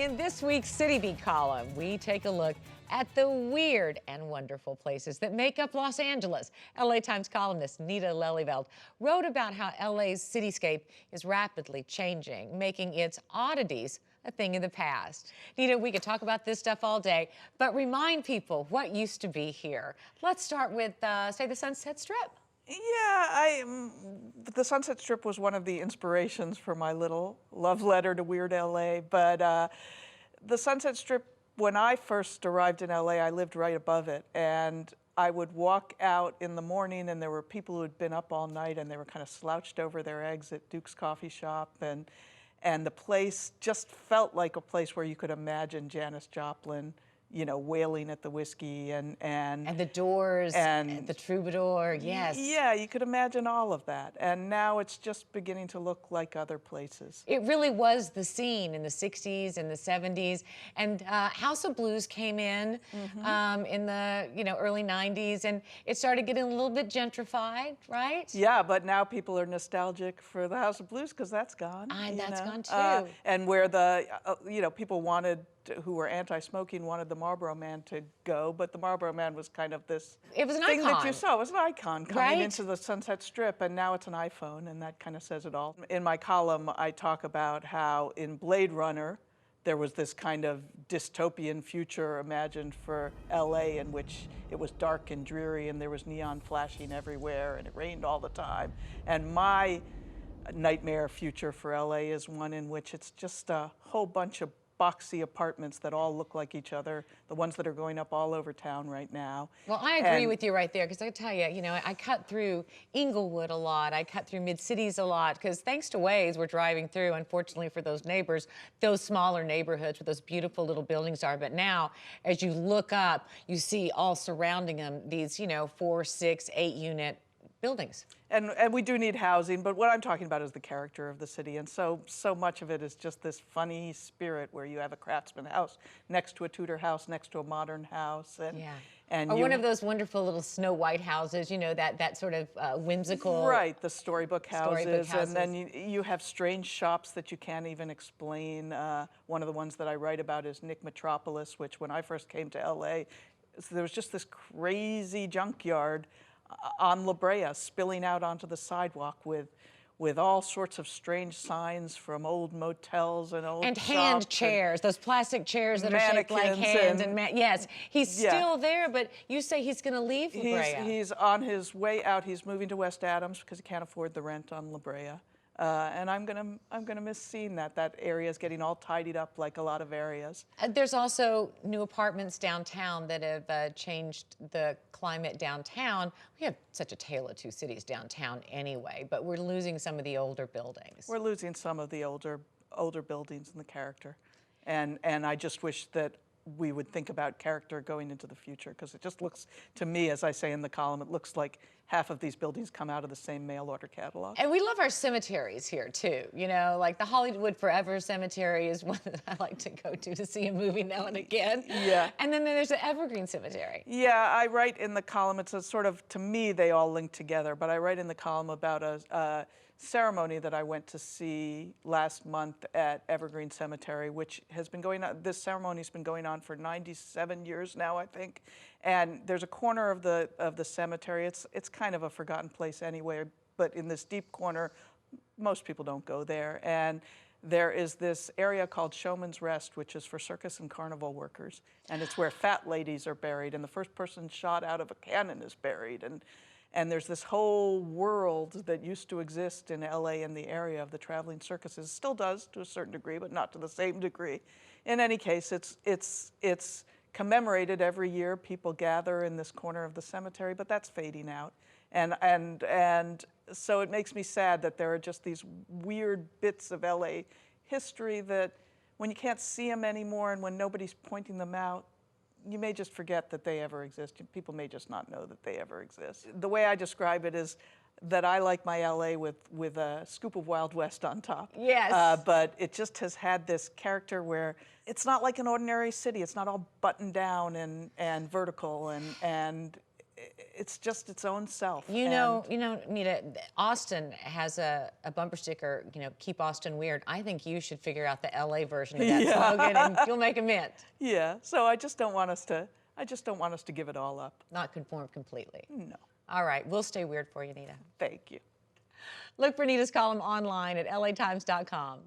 In this week's City Beat column, we take a look at the weird and wonderful places that make up Los Angeles. LA Times columnist Nita Lelyveld wrote about how LA's cityscape is rapidly changing, making its oddities a thing of the past. Nita, we could talk about this stuff all day, but remind people what used to be here. Let's start with, say, the Sunset Strip. Yeah, the Sunset Strip was one of the inspirations for my little love letter to Weird LA, but the Sunset Strip, when I first arrived in LA, I lived right above it, and I would walk out in the morning and there were people who had been up all night and they were kind of slouched over their eggs at Duke's Coffee Shop, and the place just felt like a place where you could imagine Janis Joplin, you know, wailing at the whiskey and the Doors and the Troubadour, yes. Yeah, you could imagine all of that. And now it's just beginning to look like other places. It really was the scene in the 60s and the 70s. And House of Blues came in the early 90s, and it started getting a little bit gentrified, right? Yeah, but now people are nostalgic for the House of Blues because that's gone. That's gone too. And where the, people wanted, who were anti-smoking, wanted the Marlboro Man to go, but the Marlboro Man was kind of this thing icon. That you saw. It was an icon coming into the Sunset Strip, and now it's an iPhone, and that kind of says it all. In my column, I talk about how in Blade Runner, there was this kind of dystopian future imagined for LA in which it was dark and dreary, and there was neon flashing everywhere, and it rained all the time. And my nightmare future for LA is one in which it's just a whole bunch of boxy apartments that all look like each other, the ones that are going up all over town right now. Well, I agree with you right there, because I tell you, I cut through Inglewood a lot, I cut through mid-cities a lot, because thanks to Waze, we're driving through, unfortunately for those neighbors, those smaller neighborhoods where those beautiful little buildings are. But now, as you look up, you see all surrounding them these, 4, 6, 8 unit buildings. And we do need housing, but what I'm talking about is the character of the city, and so much of it is just this funny spirit where you have a craftsman house next to a Tudor house, next to a modern house, or one of those wonderful little Snow White houses, that sort of whimsical. Right, the storybook houses, and then you have strange shops that you can't even explain. One of the ones that I write about is Nick Metropolis, which when I first came to LA, there was just this crazy junkyard on La Brea, spilling out onto the sidewalk with all sorts of strange signs from old motels and old hand chairs, those plastic chairs that are shaped like hands. Yes, he's still there, but you say he's going to leave La Brea. He's on his way out. He's moving to West Adams because he can't afford the rent on La Brea. And I'm gonna miss seeing that. That area is getting all tidied up like a lot of areas. There's also new apartments downtown that have changed the climate downtown. We have such a tale of two cities downtown anyway, but we're losing some of the older buildings. We're losing some of the older buildings and the character, and I just wish that we would think about character going into the future, because it just looks, to me, as I say in the column, it looks like half of these buildings come out of the same mail order catalog. And we love our cemeteries here too, like the Hollywood Forever Cemetery is one that I like to go to see a movie now and again. Yeah. And then there's the Evergreen Cemetery. Yeah, I write in the column, it's a sort of, to me, they all link together, but I write in the column about a ceremony that I went to see last month at Evergreen Cemetery, which has been going on, this ceremony's been going on for 97 years now, I think. And there's a corner of the cemetery, it's kind of a forgotten place anyway, but in this deep corner, most people don't go there. And there is this area called Showman's Rest, which is for circus and carnival workers. And it's where fat ladies are buried, and the first person shot out of a cannon is buried. And there's this whole world that used to exist in LA in the area of the traveling circuses. Still does to a certain degree, but not to the same degree. In any case, it's commemorated every year. People gather in this corner of the cemetery, but that's fading out. And so it makes me sad that there are just these weird bits of LA history that when you can't see them anymore and when nobody's pointing them out, you may just forget that they ever exist. People may just not know that they ever exist. The way I describe it is that I like my LA with a scoop of Wild West on top. Yes. But it just has had this character where it's not like an ordinary city. It's not all buttoned down and vertical, and it's just its own self. You know, Nita, Austin has a bumper sticker, keep Austin weird. I think you should figure out the LA version of that slogan and you'll make a mint. Yeah, so I just don't want us to give it all up. Not conform completely. No. All right, we'll stay weird for you, Nita. Thank you. Look for Nita's column online at latimes.com.